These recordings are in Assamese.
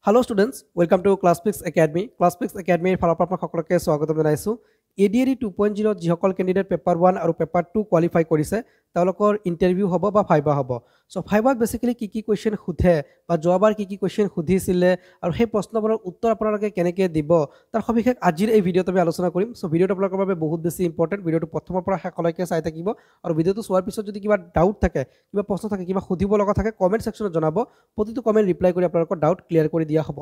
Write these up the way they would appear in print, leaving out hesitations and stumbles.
Hello students, welcome to ClassPix Academy. ClassPix Academy ফালৰ পৰা আপোনাক সকলোকে স্বাগতম জনাইছো। ADRE 2.0 যিসকল ক্যান্ডিডেট পেপাৰ 1 আৰু পেপাৰ 2 কোৱালিফাই কৰিছে তেওঁলোকৰ ইন্টাৰভিউ হ'ব বা ফাইবা হ'ব। সো ফাইবাত বেসিক্যালি কি কোৱেশ্চন খুধে বা যোৱাবাৰ কি কোৱেশ্চন খুধিছিলে আৰু সেই প্ৰশ্নবোৰৰ উত্তৰ আপোনালোকে কেনেকৈ দিব তাৰ সবিশেষ আজিৰ এই ভিডিঅ'ত আমি আলোচনা কৰিম। সো ভিডিঅ'টো আপোনালোকৰ বাবে বহুত বেছি ইম্পৰ্টেন্ট। ভিডিঅ'টো প্ৰথমৰ পৰা শেষলৈকে চাই থাকিব আৰু ভিডিঅ'টো চোৱাৰ পিছত যদি কিবা ডাউট থাকে, কিবা প্ৰশ্ন থাকে, কিবা খুধিব লগা থাকে কমেন্ট সেকশনত জনাব। প্ৰতিটো কমেন্ট ৰিপ্লাই কৰি আপোনালোকৰ ডাউট ক্লিয়াৰ কৰি দিয়া হ'ব।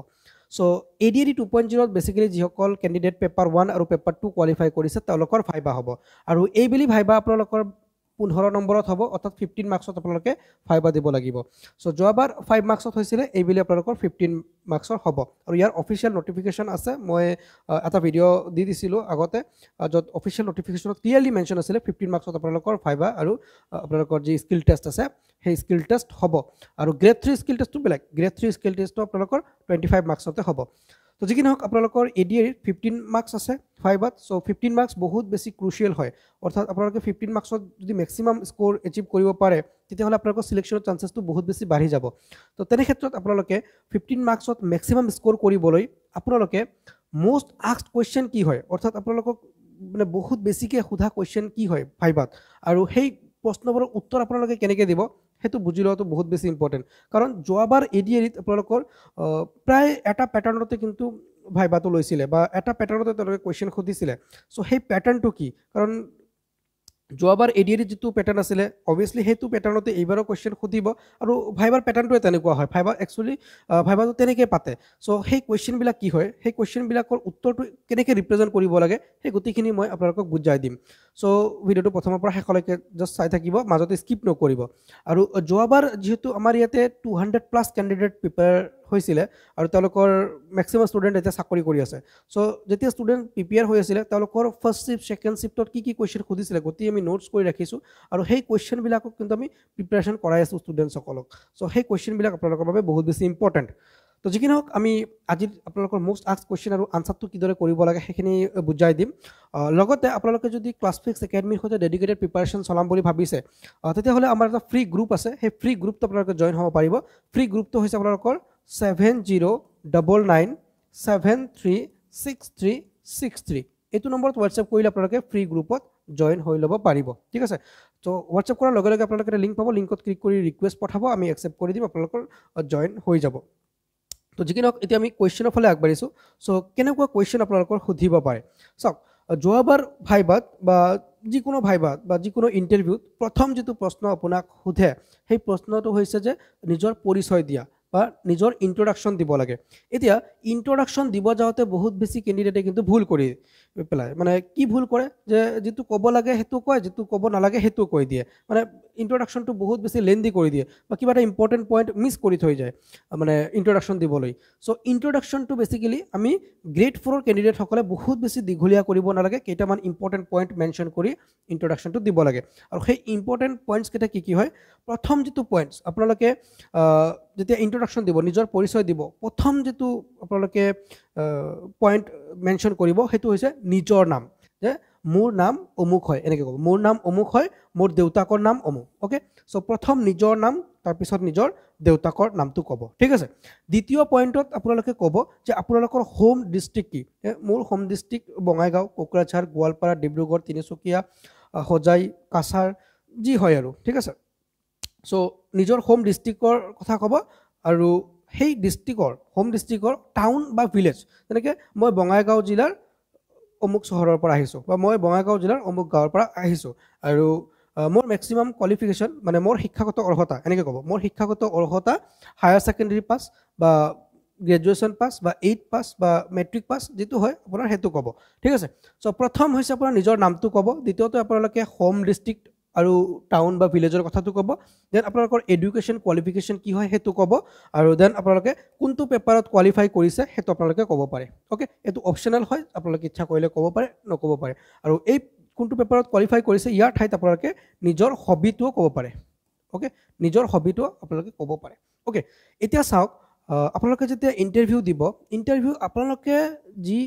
So ADRE 2.0 basically যিসকল ক্যান্ডিডেট পেপাৰ 1 আৰু পেপাৰ 2 কোৱালিফাই কৰিছে তেওঁলোকৰ ফাইবা হ'ব আৰু এই বুলি ফাইবা আপোনালোকৰ 15 নম্বৰত হ'ব অৰ্থাৎ 15 মাৰ্কছত আপোনালোকে ফাইবা দিব লাগিব। সো যোৱাবাৰ 5 মাৰ্কছত হৈছিল এই বুলি আপোনালোকৰ 15 মাৰ্কছৰ হ'ব আৰু ইয়াৰ অফিচিয়েল নটিফিকেশন আছে। মই এটা ভিডিঅ' দি দিছিলো আগতে য'ত অফিচিয়েল নটিফিকেশনত ক্লিয়াৰলি মেনশন আছিল 15 মাৰ্কছত আপোনালোকৰ ফাইবা আৰু আপোনালোকৰ যি স্কিল টেষ্ট আছে সেই স্কিল টেষ্ট হ'ব আৰু গ্ৰেড 3 স্কিল টেষ্টটো বেলেগ। গ্ৰেড 3 স্কিল টেষ্টটো আপোনালোকৰ 25 মাৰ্কছতে হ'ব। তো যিকি নহওক আপোনালোকৰ ADRE 15 মাৰ্কছ আছে ফাইবাত। সো 15 মাৰ্কছ বহুত বেছি ক্ৰুচিয়েল হয়, অৰ্থাৎ আপোনালোকে 15 মাৰ্কছত যদি মেক্সিমাম স্কোৰ এচিভ কৰিব পাৰে তেতিয়াহ'লে আপোনালোকৰ সিলেকশ্যনৰ চান্সেছটো বহুত বেছি বাঢ়ি যাব। তো তেনে ক্ষেত্ৰত আপোনালোকে 15 মাৰ্কছত মেক্সিমাম স্কোৰ কৰিবলৈ আপোনালোকে মোষ্ট আস্কড কুৱেশ্যন কি হয়, অৰ্থাৎ আপোনালোকক মানে বহুত বেছিকৈ সোধা কুৱেশ্যন কি হয় ফাইবাত আৰু সেই প্ৰশ্নবোৰৰ উত্তৰ আপোনালোকে কেনেকৈ দিব সেইটো বুজি লোৱাটো বহুত বেছি ইম্পৰ্টেণ্ট। কাৰণ যোৱাবাৰ ADREত আপোনালোকৰ প্ৰায় এটা প্যাটাৰ্ণতে কিন্তু ভাইবাটো লৈছিলে বা এটা প্যাটাৰ্ণতে তেওঁলোকে কুৱেশ্যন সুধিছিলে। সো সেই প্যাটাৰ্ণটো কি, কাৰণ যোৱাবাৰ ADRE যিটো প্যাটাৰ্ণ আছিলে অবভিয়াছলি সেইটো প্যাটাৰ্ণতে এইবাৰো কুৱেশ্যন সুধিব আৰু ভাইবাৰ প্যাটাৰ্ণটোৱে তেনেকুৱা হয়। ভাইবা একচুৱেলি ভাইবাটো তেনেকৈ পাতে। সো সেই কুৱেশ্যনবিলাক কি হয়, সেই কুৱেশ্যনবিলাকৰ উত্তৰটো কেনেকৈ ৰিপ্ৰেজেণ্ট কৰিব লাগে সেই গোটেইখিনি মই আপোনালোকক বুজাই দিম। সো ভিডিঅ'টো প্ৰথমৰ পৰা শেষলৈকে জাষ্ট চাই থাকিব, মাজতে স্কিপ নকৰিব। আৰু যোৱাবাৰ যিহেতু আমাৰ ইয়াতে 200+ কেণ্ডিডেট প্ৰিপেয়াৰ হৈছিলে আৰু তেওঁলোকৰ মেক্সিমাম ষ্টুডেণ্ট এতিয়া চাকৰি কৰি আছে। সো যেতিয়া ষ্টুডেণ্ট প্ৰিপেয়াৰ হৈ আছিলে তেওঁলোকৰ ফাৰ্ষ্ট শিফ্ট ছেকেণ্ড শিফ্টত কি কুৱেশ্যন সুধিছিলে গোটেই আমি নোটছ কৰি ৰাখিছোঁ আৰু সেই কুৱেশ্যনবিলাকক কিন্তু আমি প্ৰিপেৰেশ্যন কৰাই আছোঁ ষ্টুডেণ্টসকলক। সো সেই কুৱেশ্যনবিলাক আপোনালোকৰ বাবে বহুত বেছি ইম্পৰ্টেণ্ট। তো যিকি নহওক আমি আজি আপোনালোকৰ মোষ্ট আস্কড কুৱেশ্যন আৰু আনচাৰটো কিদৰে কৰিব লাগে সেইখিনি বুজাই দিম। লগতে আপোনালোকে যদি ClassPix একাডেমীৰ সৈতে ডেডিকেটেড প্ৰিপাৰেশ্যন চলাম বুলি ভাবিছে তেতিয়াহ'লে আমাৰ এটা ফ্ৰী গ্ৰুপ আছে। সেই ফ্ৰী গ্ৰুপটো আপোনালোকে জইন হ'ব পাৰিব। ফ্ৰী গ্ৰুপটো হৈছে আপোনালোকৰ 7099736363। এইটো নম্বৰত হোৱাটছএপ কৰিলে আপোনালোকে ফ্ৰী গ্ৰুপত জইন হৈ ল'ব পাৰিব। ঠিক আছে। তো হোৱাটছএপ কৰাৰ লগে লগে আপোনালোকে এটা লিংক পাব, লিংকত ক্লিক কৰি ৰিকুৱেষ্ট পঠাব, আমি একচেপ্ট কৰি দিম, আপোনালোকৰ জইন হৈ যাব। তো যিকি নহওক এতিয়া আমি কুৱেশ্যনৰ ফালে আগবাঢ়িছোঁ। সো কেনেকুৱা কুৱেশ্যন আপোনালোকৰ সুধিব পাৰে চাওক। যোৱাবাৰ ভাইবাত বা যিকোনো ভাইবাত বা যিকোনো ইণ্টাৰভিউত প্ৰথম যিটো প্ৰশ্ন আপোনাক সোধে সেই প্ৰশ্নটো হৈছে যে নিজৰ পৰিচয় দিয়া বা নিজৰ ইন্ট্ৰডাকশ্যন দিব লাগে। এতিয়া ইন্ট্ৰডাকশ্যন দিব যাওঁতে বহুত বেছি কেণ্ডিডেটে কিন্তু ভুল কৰি পেলায়। মানে কি ভুল কৰে যে যিটো ক'ব লাগে সেইটো কয়, যিটো ক'ব নালাগে সেইটো কৈ দিয়ে। মানে ইন্ট্ৰডাকশ্যনটো বহুত বেছি লেন্দি কৰি দিয়ে বা কিবা এটা ইম্পৰ্টেণ্ট পইণ্ট মিছ কৰি থৈ যায় মানে ইন্ট্ৰডাকশ্যন দিবলৈ। সো ইন্ট্ৰডাকশ্যনটো বেছিকেলি আমি গ্ৰেড 4 কেণ্ডিডেটসকলে বহুত বেছি দীঘলীয়া কৰিব নালাগে, কেইটামান ইম্পৰ্টেণ্ট পইণ্ট মেনশ্যন কৰি ইন্ট্ৰডাকশ্যনটো দিব লাগে। আৰু সেই ইম্পৰ্টেণ্ট পইণ্টছকেইটা কি হয়, প্ৰথম যিটো পইণ্টছ আপোনালোকে যেতিয়া ইন্ট্ৰডাকশ্যন দিব, নিজৰ পৰিচয় দিব, প্ৰথম যিটো আপোনালোকে পইণ্ট মেনশ্যন কৰিব সেইটো হৈছে নিজৰ নাম। যে মোৰ নাম অমুক হয় এনেকৈ ক'ব, মোৰ নাম অমুক হয়, মোৰ দেউতাকৰ নাম অমুক। অ'কে। সো প্ৰথম নিজৰ নাম, তাৰপিছত নিজৰ দেউতাকৰ নামটো ক'ব। ঠিক আছে। দ্বিতীয় পইণ্টত আপোনালোকে ক'ব যে আপোনালোকৰ হোম ডিষ্ট্ৰিক্ট কি। মোৰ হোম ডিষ্ট্ৰিক্ট বঙাইগাঁও, কোকৰাঝাৰ, গোৱালপাৰা, ডিব্ৰুগড়, তিনিচুকীয়া, হোজাই, কাছাৰ যি হয় আৰু। ঠিক আছে। সো নিজৰ হোম ডিষ্ট্ৰিক্টৰ কথা ক'ব আৰু সেই ডিষ্ট্ৰিক্টৰ হোম ডিষ্ট্ৰিক্টৰ টাউন বা ভিলেজ, যেনেকৈ মই বঙাইগাঁও জিলাৰ অমুক চহৰৰ পৰা আহিছোঁ বা মই বঙাইগাঁও জিলাৰ অমুক গাঁৱৰ পৰা আহিছোঁ আৰু মোৰ মেক্সিমাম কোৱালিফিকেশ্যন মানে মোৰ শিক্ষাগত অৰ্হতা এনেকৈ ক'ব। মোৰ শিক্ষাগত অৰ্হতা হায়াৰ ছেকেণ্ডেৰী পাছ বা গ্ৰেজুৱেশ্যন পাছ বা 8 পাছ বা মেট্ৰিক পাছ যিটো হয় আপোনাৰ সেইটো ক'ব। ঠিক আছে। সো প্ৰথম হৈছে আপোনাৰ নিজৰ নামটো ক'ব, দ্বিতীয়তে আপোনালোকে হোম ডিষ্ট্ৰিক্ট আৰু টাউন বা ভিলেজৰ কথাটো ক'ব, দেন আপোনালোকৰ এডুকেশ্যন কোৱালিফিকেশ্যন কি হয় সেইটো ক'ব আৰু দেন আপোনালোকে কোনটো পেপাৰত কোৱালিফাই কৰিছে সেইটো আপোনালোকে ক'ব পাৰে। অ'কে। এইটো অপশ্যনেল হয়, আপোনালোকে ইচ্ছা কৰিলে ক'ব পাৰে, নক'ব পাৰে। আৰু এই কোনটো পেপাৰত কোৱালিফাই কৰিছে ইয়াৰ ঠাইত আপোনালোকে নিজৰ হবিটোও ক'ব পাৰে। অ'কে। নিজৰ হবিটো আপোনালোকে ক'ব পাৰে। অ'কে। এতিয়া চাওক, আপোনালোকে যেতিয়া ইণ্টাৰভিউ দিব, ইণ্টাৰভিউ আপোনালোকে যি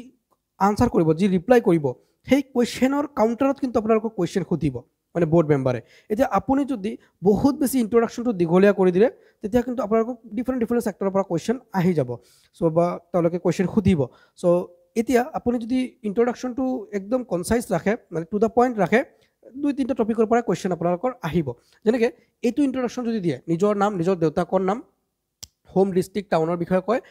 আনচাৰ কৰিব, যি ৰিপ্লাই কৰিব সেই কুৱেশ্যনৰ কাউণ্টাৰত কিন্তু আপোনালোকক কুৱেশ্যন সুধিব। মানে বোৰ্ড মেম্বাৰে এতিয়া আপুনি যদি বহুত বেছি ইন্ট্ৰডাকশ্যনটো দীঘলীয়া কৰি দিলে তেতিয়া কিন্তু আপোনালোকক ডিফাৰেণ্ট ছেক্টৰৰ পৰা কুৱেশ্যন আহি যাব চ' বা তেওঁলোকে কুৱেশ্যন সুধিব চ' এতিয়া আপুনি যদি ইন্ট্ৰডাকশ্যনটো একদম কনচাইজ ৰাখে মানে টু দ্য পইণ্ট ৰাখে 2-3টা টপিকৰ পৰা কুৱেশ্যন আপোনালোকৰ আহিব যেনেকৈ এইটো ইন্ট্ৰডাকশ্যন যদি দিয়ে নিজৰ নাম নিজৰ দেউতাকৰ নাম হোম ডিষ্ট্ৰিক্ট টাউনৰ বিষয়ে কয়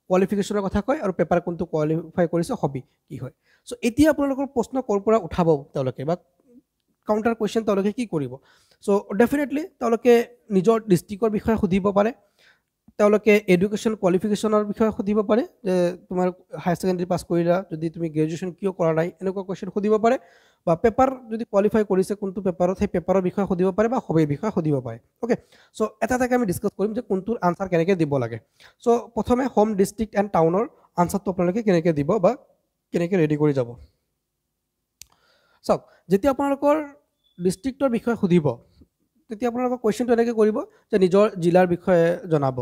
কোৱালিফিকেশ্যনৰ কথা কয় আৰু পেপাৰ কোনটো কোৱালিফাই কৰিছে হবি কি হয় চ' এতিয়া আপোনালোকৰ প্ৰশ্ন ক'ৰ পৰা উঠাব তেওঁলোকে বা কাউণ্টাৰ কুৱেশ্যন তেওঁলোকে কি কৰিব চ' ডেফিনেটলি তেওঁলোকে নিজৰ ডিষ্ট্ৰিক্টৰ বিষয়ে সুধিব পাৰে তেওঁলোকে এডুকেশ্যন কোৱালিফিকেশ্যনৰ বিষয়ে সুধিব পাৰে যে তোমাৰ হায়াৰ ছেকেণ্ডেৰী পাছ কৰিলা যদি তুমি গ্ৰেজুৱেশ্যন কিয় কৰা নাই এনেকুৱা কুৱেশ্যন সুধিব পাৰে বা পেপাৰ যদি কোৱালিফাই কৰিছে কোনটো পেপাৰত সেই পেপাৰৰ বিষয়ে সুধিব পাৰে বা হবিৰ বিষয়ে সুধিব পাৰে অ'কে চ' এটা এটাকৈ আমি ডিছকাছ কৰিম যে কোনটোৰ আনচাৰ কেনেকৈ দিব লাগে চ' প্ৰথমে হোম ডিষ্ট্ৰিক্ট এণ্ড টাউনৰ আনচাৰটো আপোনালোকে কেনেকৈ দিব বা কেনেকৈ ৰেডি কৰি যাব চাওক যেতিয়া আপোনালোকৰ ডিষ্ট্ৰিক্টৰ বিষয়ে সুধিব তেতিয়া আপোনালোকৰ কুৱেশ্যনটো এনেকৈ কৰিব যে নিজৰ জিলাৰ বিষয়ে জনাব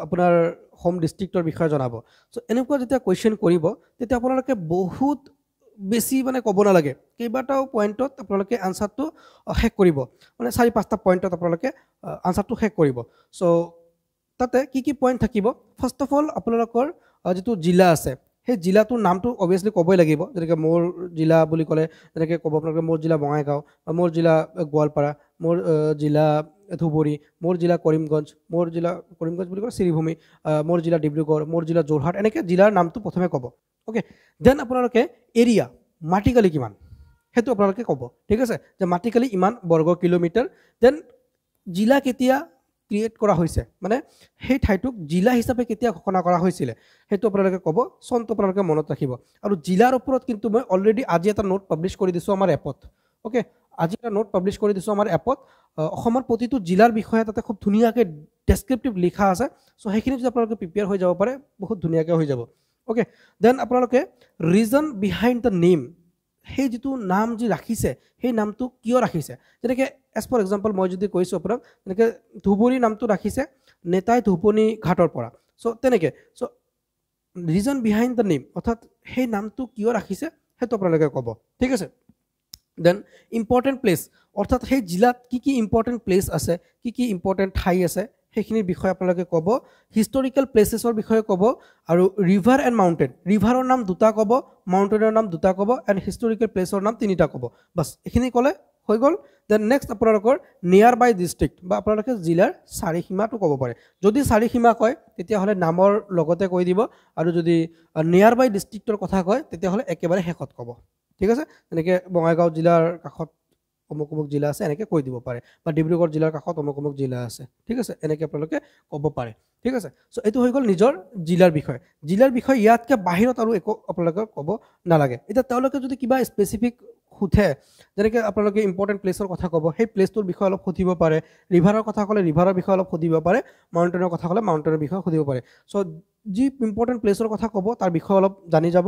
আপোনাৰ হোম ডিষ্ট্ৰিক্টৰ বিষয়ে জনাব চ' এনেকুৱা যেতিয়া কুৱেশ্যন কৰিব তেতিয়া আপোনালোকে বহুত বেছি মানে ক'ব নালাগে কেইবাটাও পইণ্টত আপোনালোকে আনচাৰটো শেষ কৰিব মানে 4-5টা পইণ্টত আপোনালোকে আনচাৰটো শেষ কৰিব চ' তাতে কি পইণ্ট থাকিব ফাৰ্ষ্ট অফ অল আপোনালোকৰ যিটো জিলা আছে সেই জিলাটোৰ নামটো অভিয়াছলি ক'বই লাগিব যেনেকৈ মোৰ জিলা বুলি ক'লে যেনেকৈ ক'ব আপোনালোকে মোৰ জিলা বঙাইগাঁও বা মোৰ জিলা গোৱালপাৰা মোৰ জিলা ধুবুৰী মোৰ জিলা কৰিমগঞ্জ বুলি ক'লে শ্ৰীভূমি মোৰ জিলা ডিব্ৰুগড় মোৰ জিলা যোৰহাট এনেকৈ জিলাৰ নামটো প্ৰথমে ক'ব অ'কে দেন আপোনালোকে এৰিয়া মাটিকালি কিমান সেইটো আপোনালোকে ক'ব ঠিক আছে যে মাটিকালি ইমান বৰ্গ কিলোমিটাৰ দেন জিলা কেতিয়া ক্ৰিয়েট কৰা হৈছে মানে সেই ঠাইটোক জিলা হিচাপে কেতিয়া ঘোষণা কৰা হৈছিলে সেইটো আপোনালোকে ক'ব চনটো আপোনালোকে মনত ৰাখিব আৰু জিলাৰ ওপৰত কিন্তু মই অলৰেডি আজি এটা নোট পাব্লিছ কৰি দিছোঁ আমাৰ এপত অ'কে আজি এটা নোট পাব্লিছ কৰি দিছোঁ আমাৰ এপত অসমৰ প্ৰতিটো জিলাৰ বিষয়ে তাতে খুব ধুনীয়াকৈ ডেছক্ৰিপটিভ লিখা আছে চ' সেইখিনি যদি আপোনালোকে প্ৰিপেয়াৰ হৈ যাব পাৰে বহুত ধুনীয়াকৈ হৈ যাব অ'কে দেন আপোনালোকে ৰিজন বিহাইণ্ড দ্য নেম সেই যিটো নাম যি ৰাখিছে সেই নামটো কিয় ৰাখিছে যেনেকৈ এজ ফৰ এক্সাম্পল মই যদি কৈছোঁ আপোনাক যেনেকৈ ধুবুৰী নামটো ৰাখিছে নেতাই ধুবুনী ঘাটৰ পৰা চ' তেনেকৈ চ' ৰিজন বিহাইণ্ড দ্য নেম অৰ্থাৎ সেই নামটো কিয় ৰাখিছে সেইটো আপোনালোকে ক'ব ঠিক আছে দেন ইম্পৰ্টেণ্ট প্লেচ অৰ্থাৎ সেই জিলাত কি ইম্পৰ্টেণ্ট প্লেচ আছে কি ইম্পৰ্টেণ্ট ঠাই আছে সেইখিনিৰ বিষয়ে আপোনালোকে ক'ব হিষ্টৰিকেল প্লেচেছৰ বিষয়ে ক'ব আৰু ৰিভাৰ এণ্ড মাউণ্টেইন ৰিভাৰৰ নাম 2টা ক'ব মাউণ্টেইনৰ নাম 2টা ক'ব এণ্ড হিষ্টৰিকেল প্লেচৰ নাম 3টা ক'ব বাছ এইখিনি ক'লে হৈ গ'ল দেন নেক্সট আপোনালোকৰ নিয়াৰ বাই ডিষ্ট্ৰিক্ট বা আপোনালোকে জিলাৰ চাৰিসীমাটো ক'ব পাৰে যদি চাৰিসীমা কয় তেতিয়াহ'লে নামৰ লগতে কৈ দিব আৰু যদি নিয়াৰ বাই ডিষ্ট্ৰিক্টৰ কথা কয় তেতিয়াহ'লে একেবাৰে শেষত ক'ব ঠিক আছে যেনেকৈ বঙাইগাঁও জিলাৰ কাষত অমুক জিলা আছে এনেকৈ কৈ দিব পাৰে বা ডিব্ৰুগড় জিলাৰ কাষত অমুক জিলা আছে ঠিক আছে এনেকৈ আপোনালোকে ক'ব পাৰে ঠিক আছে চ' এইটো হৈ গ'ল নিজৰ জিলাৰ বিষয়ে ইয়াতকৈ বাহিৰত আৰু একো আপোনালোকে ক'ব নালাগে এতিয়া তেওঁলোকে যদি কিবা স্পেচিফিক সুধে যেনেকৈ আপোনালোকে ইম্পৰ্টেণ্ট প্লেচৰ কথা ক'ব সেই প্লেচটোৰ বিষয়ে অলপ সুধিব পাৰে ৰিভাৰৰ কথা ক'লে ৰিভাৰৰ বিষয়ে অলপ সুধিব পাৰে মাউণ্টেইনৰ কথা ক'লে মাউণ্টেইনৰ বিষয়ে সুধিব পাৰে চ' যি ইম্পৰ্টেণ্ট প্লেচৰ কথা ক'ব তাৰ বিষয়ে অলপ জানি যাব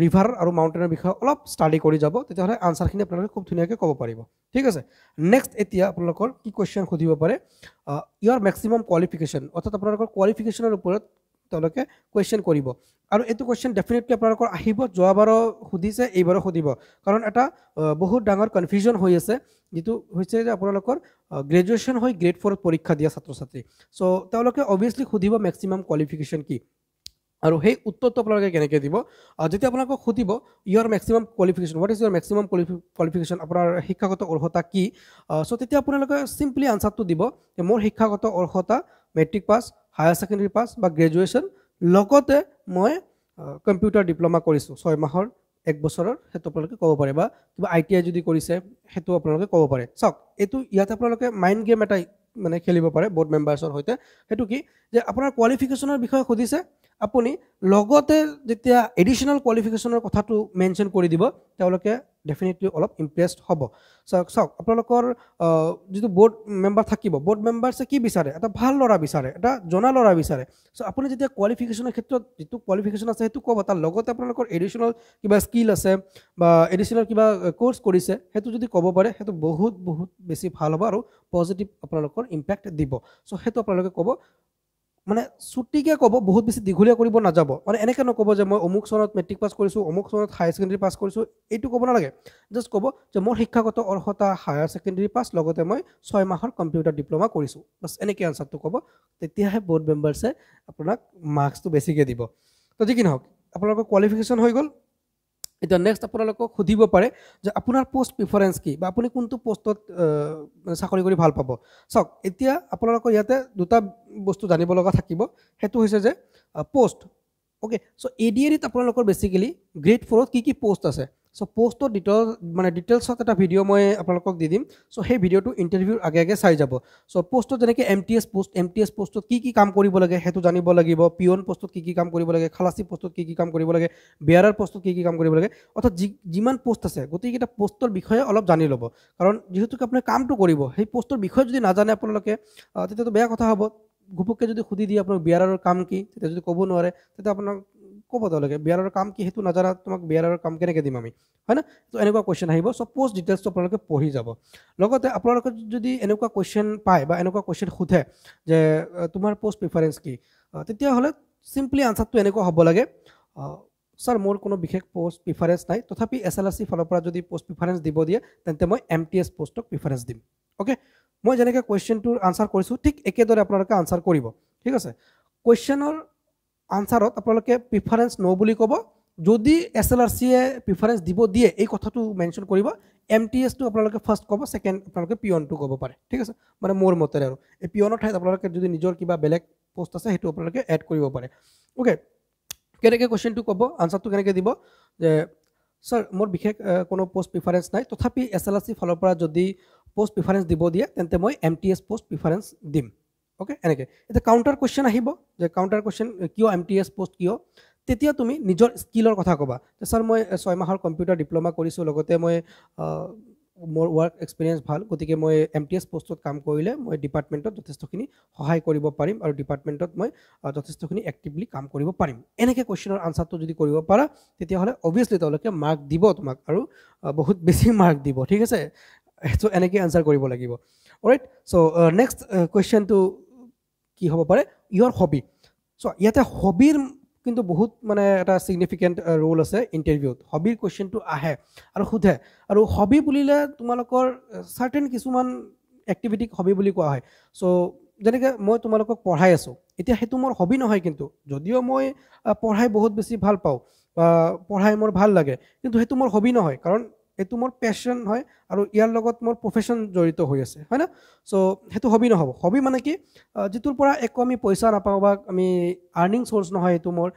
ৰিভাৰ আৰু মাউণ্টেইনৰ বিষয়ে অলপ ষ্টাডি কৰি যাব তেতিয়াহ'লে আনচাৰখিনি আপোনালোকে খুব ধুনীয়াকৈ ক'ব পাৰিব ঠিক আছে নেক্সট এতিয়া আপোনালোকৰ কি কুৱেশ্যন সুধিব পাৰে ইয়াৰ মেক্সিমাম কোৱালিফিকেশ্যন অৰ্থাৎ আপোনালোকৰ কোৱালিফিকেশ্যনৰ ওপৰত তেওঁলোকে কুৱেশ্যন কৰিব আৰু এইটো কুৱেশ্যন ডেফিনেটলি আপোনালোকৰ আহিব যোৱাবাৰো সুধিছে এইবাৰো সুধিব কাৰণ এটা বহুত ডাঙৰ কনফিউজন হৈ আছে যিটো হৈছে যে আপোনালোকৰ গ্ৰেজুৱেশ্যন হৈ গ্ৰেড 4 পৰীক্ষা দিয়া ছাত্ৰ ছাত্ৰী চ' তেওঁলোকে অভিয়াছলি সুধিব মেক্সিমাম কোৱালিফিকেশ্যন কি আৰু সেই উত্তৰটো আপোনালোকে কেনেকৈ দিব যেতিয়া আপোনালোকক সুধিব ইয়াৰ maximum qualification what is your maximum qualification আপোনাৰ শিক্ষাগত অৰ্হতা কি চ' তেতিয়া আপোনালোকে চিম্পলি আনচাৰটো দিব যে মোৰ শিক্ষাগত অৰ্হতা matric pass higher secondary pass বা গ্ৰেজুৱেশ্যন লগতে মই কম্পিউটাৰ ডিপ্ল'মা কৰিছোঁ 6 মাহৰ 1 বছৰৰ সেইটো আপোনালোকে ক'ব পাৰে বা কিবা ITI যদি কৰিছে সেইটো আপোনালোকে ক'ব পাৰে চাওক এইটো ইয়াতে আপোনালোকে মাইণ্ড গেম এটা মানে খেলিব পাৰে বোৰ্ড মেম্বাৰ্ছৰ সৈতে সেইটো কি যে আপোনাৰ কোৱালিফিকেশ্যনৰ বিষয়ে সুধিছে আপুনি লগতে যেতিয়া এডিশ্যনেল কোৱালিফিকেশ্যনৰ কথাটো মেনশ্যন কৰি দিব তেওঁলোকে ডেফিনেটলি অলপ ইম্প্ৰেছড হ'ব চাওক আপোনালোকৰ যিটো বোৰ্ড মেম্বাৰ থাকিব বোৰ্ড মেম্বাৰ্ছে কি বিচাৰে এটা ভাল ল'ৰা বিচাৰে এটা জনা ল'ৰা বিচাৰে চ' আপুনি যেতিয়া কোৱালিফিকেশ্যনৰ ক্ষেত্ৰত যিটো কোৱালিফিকেশ্যন আছে সেইটো ক'ব তাৰ লগতে আপোনালোকৰ এডিশ্যনেল কিবা স্কিল আছে বা এডিশ্যনেল কিবা কোৰ্চ কৰিছে সেইটো যদি ক'ব পাৰে সেইটো বহুত বেছি ভাল হ'ব আৰু পজিটিভ আপোনালোকৰ ইম্পেক্ট দিব চ' সেইটো আপোনালোকে ক'ব মানে ছুটিকে ক'ব, বহুত বেছি দীঘলীয়া কৰিব নাযাব। মানে এনেকৈ নক'ব যে মই অমুক চনত মেট্ৰিক পাছ কৰিছোঁ, অমুক চনত হায়াৰ ছেকেণ্ডেৰী পাছ কৰিছোঁ, এইটো ক'ব নালাগে। জাষ্ট ক'ব যে মোৰ শিক্ষাগত অৰ্হতা হায়াৰ ছেকেণ্ডেৰী পাছ, লগতে মই 6 মাহৰ কম্পিউটাৰ ডিপ্ল'মা কৰিছোঁ, বাছ এনেকৈ আনচাৰটো ক'ব। তেতিয়াহে ব'ৰ্ড মেম্বাৰ্ছে আপোনাক মাৰ্কছটো বেছিকৈ দিব। তো যি কি নহওক, আপোনালোকৰ কোৱালিফিকেশ্যন হৈ গ'ল। এতিয়া নেক্সট আপোনালোকক সুধিব পাৰে যে আপোনাৰ পোষ্ট প্ৰিফাৰেঞ্চ কি, বা আপুনি কোনটো পোষ্টত চাকৰি কৰি ভাল পাব। চাওক, এতিয়া আপোনালোকৰ ইয়াতে দুটা বস্তু জানিব লগা থাকিব। সেইটো হৈছে যে পোষ্ট। অ'কে, চ' ADARত আপোনালোকৰ বেচিকেলি গ্ৰেড 4ত কি পোষ্ট আছে। চ' পোষ্টৰ ডিটেইলছত এটা ভিডিঅ' মই আপোনালোকক দি দিম। চ' সেই ভিডিঅ'টো ইণ্টাৰভিউৰ আগে আগে চাই যাব। চ' পোষ্টত যেনেকৈ MTS পোষ্টত কি কাম কৰিব লাগে সেইটো জানিব লাগিব। পিয়ন পোষ্টত কি কাম কৰিব লাগে, খালাচী পোষ্টত কি কাম কৰিব লাগে, বেয়াৰাৰ পোষ্টত কি কাম কৰিব লাগে, অৰ্থাৎ যিমান পোষ্ট আছে গোটেইকেইটা পোষ্টৰ বিষয়ে অলপ জানি ল'ব। কাৰণ যিহেতুকে আপুনি কামটো কৰিব, সেই পোষ্টৰ বিষয়ে যদি নাজানে আপোনালোকে, তেতিয়াতো বেয়া কথা হ'ব। ঘপককৈ যদি সুধি দিয়ে আপোনাক বেয়াৰৰ কাম কি, তেতিয়া যদি ক'ব নোৱাৰে, তেতিয়া আপোনাক ক'ব তেওঁলোকে বেয়াৰৰ কাম কি সেইটো নাজানা, তোমাক বেয়াৰৰ কাম কেনেকৈ দিম আমি, হয় না? তো এনেকুৱা কুৱেশ্যন আহিব। চ' পোষ্ট ডিটেইলছটো আপোনালোকে পঢ়ি যাব। লগতে আপোনালোকে যদি এনেকুৱা কুৱেশ্যন পায় বা এনেকুৱা কুৱেশ্যন সোধে যে তোমাৰ পোষ্ট প্ৰিফাৰেঞ্চ কি, তেতিয়াহ'লে চিম্পলি আনচাৰটো এনেকুৱা হ'ব লাগে, ছাৰ মোৰ কোনো বিশেষ পোষ্ট প্ৰিফাৰেঞ্চ নাই, তথাপি SLRC ফালৰ পৰা যদি পোষ্ট প্ৰিফাৰেঞ্চ দিব দিয়ে তেন্তে মই MTS পোষ্টক প্ৰিফাৰেঞ্চ দিম। অ'কে, মই যেনেকৈ কুৱেশ্যনটোৰ আনচাৰ কৰিছোঁ ঠিক একেদৰে আপোনালোকে আনচাৰ কৰিব। ঠিক আছে, কুৱেশ্যনৰ আনচাৰত আপোনালোকে প্ৰিফাৰেঞ্চ ন' বুলি ক'ব। যদি SLRCয়ে প্ৰিফাৰেঞ্চ দিব দিয়ে এই কথাটো মেনশ্যন কৰিব। MTSটো আপোনালোকে ফাৰ্ষ্ট ক'ব, ছেকেণ্ড আপোনালোকে পিয়নটো ক'ব পাৰে। ঠিক আছে, মানে মোৰ মতেৰে আৰু এই পিয়নৰ ঠাইত আপোনালোকে যদি নিজৰ কিবা বেলেগ পোষ্ট আছে সেইটো আপোনালোকে এড কৰিব পাৰে। অ'কে, কেনেকৈ কুৱেশ্যনটো ক'ব, আনচাৰটো কেনেকৈ দিব যে ছাৰ মোৰ বিশেষ কোনো পোষ্ট প্ৰিফাৰেঞ্চ নাই, তথাপি SLRC ফালৰ পৰা যদি পোষ্ট প্ৰিফাৰেঞ্চ দিব দিয়ে তেন্তে মই MTS পোষ্ট প্ৰিফাৰেঞ্চ দিম। অ'কে, এনেকৈ। এতিয়া কাউণ্টাৰ কুৱেশ্যন আহিব যে কাউণ্টাৰ কুৱেশ্যন কিয় MTS পোষ্ট কিয়, তেতিয়া তুমি নিজৰ স্কিলৰ কথা ক'বা যে ছাৰ মই 6 মাহৰ কম্পিউটাৰ ডিপ্ল'মা কৰিছোঁ, লগতে মই মোৰ ৱৰ্ক এক্সপিৰিয়েঞ্চ ভাল, গতিকে মই MTS পোষ্টত কাম কৰিলে মই ডিপাৰ্টমেণ্টত যথেষ্টখিনি সহায় কৰিব পাৰিম আৰু ডিপাৰ্টমেণ্টত মই যথেষ্টখিনি এক্টিভলি কাম কৰিব পাৰিম। এনেকৈ কুৱেশ্যনৰ আনচাৰটো যদি কৰিব পাৰা তেতিয়াহ'লে অভিয়াছলি তেওঁলোকে মাৰ্ক দিব তোমাক, আৰু বহুত বেছি মাৰ্ক দিব। ঠিক আছে, চ' এনেকৈ আনচাৰ কৰিব লাগিব। অলৰাইট, চ' নেক্সট কুৱেশ্যনটো কি হ'ব পাৰে, ইয়ৰ হবি। চ' ইয়াতে হবিৰ কিন্তু বহুত মানে এটা ছিগনিফিকেণ্ট ৰোল আছে ইণ্টাৰভিউত। হবিৰ কুৱেশ্যনটো আহে আৰু সোধে, আৰু হবি বুলিলে তোমালোকৰ চাৰ্টেন কিছুমান এক্টিভিটিক হবি বুলি কোৱা হয়। চ' যেনেকৈ মই তোমালোকক পঢ়াই আছোঁ, এতিয়া সেইটো মোৰ হবি নহয়, কিন্তু যদিও মই পঢ়াই বহুত বেছি ভাল পাওঁ বা পঢ়াই মোৰ ভাল লাগে, কিন্তু সেইটো মোৰ হবি নহয়, কাৰণ এইটো মোৰ পেশ্যন হয় আৰু ইয়াৰ লগত মোৰ প্ৰফেশ্যন জড়িত হৈ আছে, হয় না? চ' সেইটো হবি নহ'ব। হবি মানে কি, যিটোৰ পৰা একো আমি পইচা নাপাওঁ বা আমি আৰ্নিং চ'ৰ্চ নহয়, এইটো মোৰ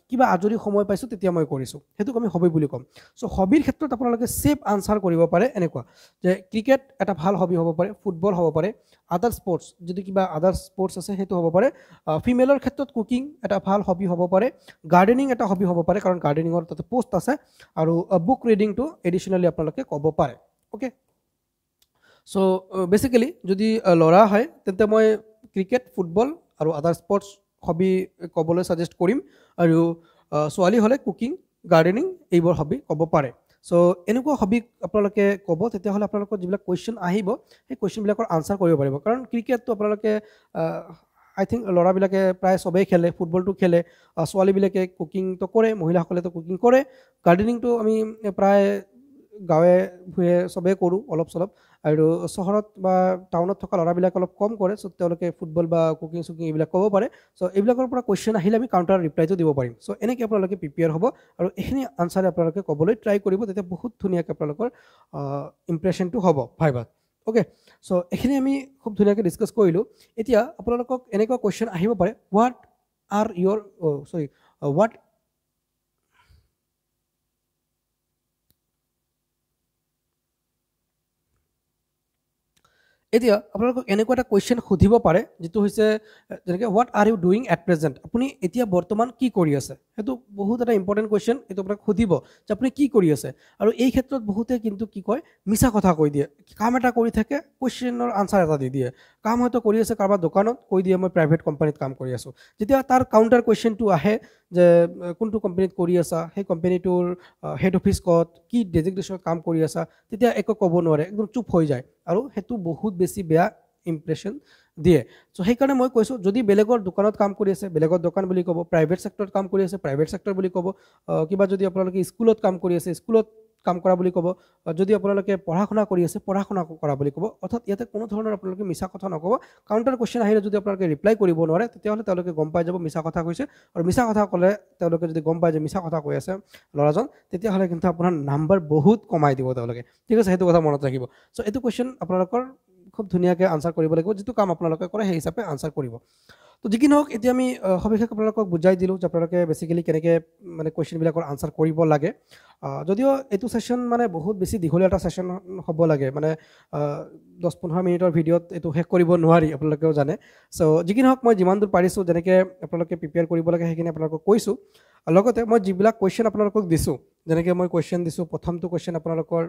কিবা আজৰি সময় পাইছোঁ তেতিয়া মই কৰিছোঁ, সেইটোক আমি হবি বুলি ক'ম। চ' হবিৰ ক্ষেত্ৰত আপোনালোকে ছেফ আনচাৰ কৰিব পাৰে এনেকুৱা যে ক্ৰিকেট এটা ভাল হবি হ'ব পাৰে, ফুটবল হ'ব পাৰে, আদাৰ স্পৰ্টছ যদি কিবা আদাৰ স্পৰ্টছ আছে সেইটো হ'ব পাৰে, ফিমেলৰ ক্ষেত্ৰত কুকিং এটা ভাল হবি হ'ব পাৰে, গাৰ্ডেনিং এটা হবি হ'ব পাৰে, কাৰণ গাৰ্ডেনিঙৰ তাতে পোষ্ট আছে, আৰু বুক ৰিডিংটো এডিশ্যনেলি আপোনালোকে ক'ব পাৰে। অ'কে, চ' বেচিকেলি যদি ল'ৰা হয় তেন্তে মই ক্ৰিকেট, ফুটবল আৰু আদাৰ স্পৰ্টছ হবি ক'বলৈ ছাজেষ্ট কৰিম, আৰু ছোৱালী হ'লে কুকিং, গাৰ্ডেনিং এইবোৰ হবি ক'ব পাৰে। চ' এনেকুৱা হবি আপোনালোকে ক'ব, তেতিয়াহ'লে আপোনালোকৰ যিবিলাক কুৱেশ্যন আহিব সেই কুৱেশ্যনবিলাকৰ আনচাৰ কৰিব পাৰিব। কাৰণ ক্ৰিকেটটো আপোনালোকে আই থিংক ল'ৰাবিলাকে প্ৰায় চবেই খেলে, ফুটবলটো খেলে, ছোৱালীবিলাকে কুকিংটো কৰে, মহিলাসকলেতো কুকিং কৰে, গাৰ্ডেনিংটো আমি প্ৰায় গাঁৱে ভূঞে চবেই কৰোঁ অলপ চলপ, আৰু চহৰত বা টাউনত থকা ল'ৰাবিলাকে অলপ কম কৰে। চ' তেওঁলোকে ফুটবল বা কুকিং চুকিং এইবিলাক ক'ব পাৰে। চ' এইবিলাকৰ পৰা কুৱেশ্যন আহিলে আমি কাউণ্টাৰ ৰিপ্লাইটো দিব পাৰিম। চ' এনেকৈ আপোনালোকে প্ৰিপেয়াৰ হ'ব, আৰু এইখিনি আনচাৰে আপোনালোকে ক'বলৈ ট্ৰাই কৰিব, তেতিয়া বহুত ধুনীয়াকৈ আপোনালোকৰ ইম্প্ৰেশ্যনটো হ'ব ভাইভাত। অ'কে, চ' এইখিনি আমি খুব ধুনীয়াকৈ ডিছকাছ কৰিলোঁ। এতিয়া আপোনালোকক এনেকুৱা কুৱেশ্যন আহিব পাৰে, হোৱাট এতিয়া আপোনালোকক এনেকুৱা এটা কুৱেশ্যন সুধিব পাৰে যিটো হৈছে যেনেকৈ what are you doing at present, আপুনি এতিয়া বৰ্তমান কি কৰি আছে। সেইটো বহুত এটা ইম্পৰ্টেণ্ট কুৱেশ্যন। এইটো আপোনাক সুধিব যে আপুনি কি কৰি আছে, আৰু এই ক্ষেত্ৰত বহুতে কিন্তু কি কয়, মিছা কথা কৈ দিয়ে। কাম এটা কৰি থাকে, কুৱেশ্যনৰ আনচাৰ এটা দি দিয়ে। কাম হয়তো কৰি আছে কাৰোবাৰ দোকানত, কৈ দিয়ে মই প্ৰাইভেট কোম্পানীত কাম কৰি আছোঁ। যেতিয়া তাৰ কাউণ্টাৰ কুৱেশ্যনটো আহে যে কোনটো কোম্পানীত কৰি আছা, সেই কোম্পানীটোৰ হেড অফিচ ক'ত, কি ডেজিগনেশ্যনত কাম কৰি আছা, তেতিয়া একো ক'ব নোৱাৰে, একদম চুপ হৈ যায়, আৰু সেইটো বহুত বেছি বেয়া ইম্প্ৰেশ্যন দিয়ে সো সেইকাৰণে মই কৈছোঁ যদি বেলেগৰ দোকানত কাম কৰি আছে বেলেগৰ দোকান বুলি ক'ব প্ৰাইভেট ছেক্টৰত কাম কৰি আছে প্ৰাইভেট ছেক্টৰ বুলি ক'ব কিবা যদি আপোনালোকে স্কুলত কাম কৰি আছে স্কুলত কাম কৰা বুলি ক'ব যদি আপোনালোকে পঢ়া শুনা কৰি আছে পঢ়া শুনা কৰা বুলি ক'ব অৰ্থাৎ ইয়াতে কোনো ধৰণৰ আপোনালোকে মিছা কথা নক'ব কাউণ্টাৰ কুৱেশ্যন আহিলে যদি আপোনালোকে ৰিপ্লাই কৰিব নোৱাৰে তেতিয়াহ'লে তেওঁলোকে গম পাই যাব মিছা কথা কৈছে আৰু মিছা কথা ক'লে তেওঁলোকে যদি গম পায় যে মিছা কথা কৈ আছে ল'ৰাজন তেতিয়াহ'লে কিন্তু আপোনাৰ নাম্বাৰ বহুত কমাই দিব তেওঁলোকে ঠিক আছে সেইটো কথা মনত ৰাখিব চ' এইটো কুৱেশ্যন আপোনালোকৰ খুব ধুনীয়াকৈ আনচাৰ কৰিব লাগিব যিটো কাম আপোনালোকে কৰে সেই হিচাপে আনচাৰ কৰিব তো যি কি নহওক এতিয়া আমি সবিশেষ আপোনালোকক বুজাই দিলোঁ যে আপোনালোকে বেচিকেলি কেনেকৈ মানে কুৱেশ্যনবিলাকৰ আনচাৰ কৰিব লাগে যদিও এইটো ছেশ্যন মানে বহুত বেছি দীঘলীয়া এটা ছেশ্যন হ'ব লাগে মানে 10-15 মিনিটৰ ভিডিঅ'ত এইটো শেষ কৰিব নোৱাৰি আপোনালোকেও জানে চ' যি কি নহওক মই যিমান দূৰ পাৰিছোঁ যেনেকৈ আপোনালোকে প্ৰিপেয়াৰ কৰিব লাগে সেইখিনি আপোনালোকক কৈছোঁ লগতে মই যিবিলাক কুৱেশ্যন আপোনালোকক দিছোঁ যেনেকৈ মই কুৱেশ্যন দিছোঁ প্ৰথমটো কুৱেশ্যন আপোনালোকৰ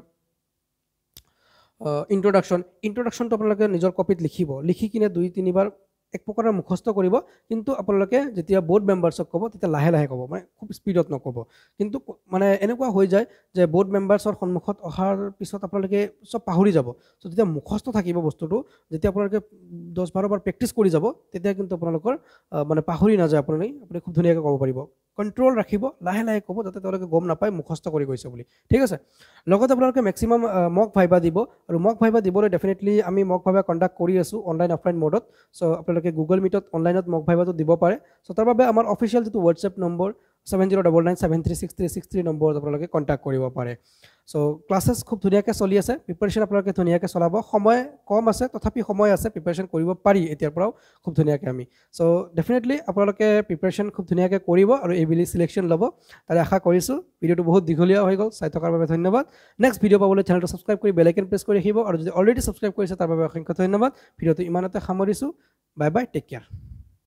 ইন্ট্ৰডাকশ্যনটো আপোনালোকে নিজৰ কপিত লিখিব লিখি কিনে 2-3 বাৰ এক প্ৰকাৰৰ মুখস্থ কৰিব কিন্তু আপোনালোকে যেতিয়া বৰ্ড মেম্বাৰ্ছক ক'ব তেতিয়া লাহে লাহে ক'ব মানে খুব স্পীডত নক'ব কিন্তু মানে এনেকুৱা হৈ যায় যে বৰ্ড মেম্বাৰ্ছৰ সন্মুখত অহাৰ পিছত আপোনালোকে চব পাহৰি যাব চ' যেতিয়া মুখস্থ থাকিব বস্তুটো যেতিয়া আপোনালোকে 10-12 বাৰ প্ৰেক্টিছ কৰি যাব তেতিয়া কিন্তু আপোনালোকৰ মানে পাহৰি নাযায় আপুনি খুব ধুনীয়াকৈ ক'ব পাৰিব কণ্ট্ৰল ৰাখিব লাহে লাহে ক'ব যাতে তেওঁলোকে গম নাপায় মুখস্থ কৰি গৈছে বুলি ঠিক আছে লগতে আপোনালোকে মেক্সিমাম মক ভাইবা দিব আৰু মক ভাইবা দিবলৈ ডেফিনেটলি আমি মক ভাইবা কণ্ডাক্ট কৰি আছোঁ অনলাইন অফলাইন মোডত চ' আপোনালোকে গুগল মিটত অনলাইনত মক ভাইবাটো দিব পাৰে চ' তাৰ বাবে আমাৰ অফিচিয়েল যিটো হোৱাটছএপ নম্বৰ 7099736363 নম্বৰত আপোনালোকে কণ্টেক্ট কৰিব পাৰে চ' ক্লাছেছ খুব ধুনীয়াকৈ চলি আছে প্ৰিপাৰেশ্যন আপোনালোকে ধুনীয়াকৈ চলাব সময় কম আছে তথাপি সময় আছে প্ৰিপাৰেশ্যন কৰিব পাৰি এতিয়াৰ পৰাও খুব ধুনীয়াকৈ আমি চ' ডেফিনেটলি আপোনালোকে প্ৰিপাৰেশ্যন খুব ধুনীয়াকৈ কৰিব আৰু এইবুলি চিলেকশ্যন ল'ব তাৰে আশা কৰিছোঁ ভিডিঅ'টো বহুত দীঘলীয়া হৈ গ'ল চাই থকাৰ বাবে ধন্যবাদ নেক্সট ভিডিঅ' পাবলৈ চেনেলটো ছাবস্ক্ৰাইব কৰি বেল আইকন প্ৰেছ কৰি ৰাখিব আৰু যদি অলৰেডি ছাবস্ক্ৰাইব কৰিছে তাৰ বাবে অসংখ্য ধন্যবাদ ভিডিঅ'টো ইমানতে সামৰিছোঁ বাই বাই টেক কেয়াৰ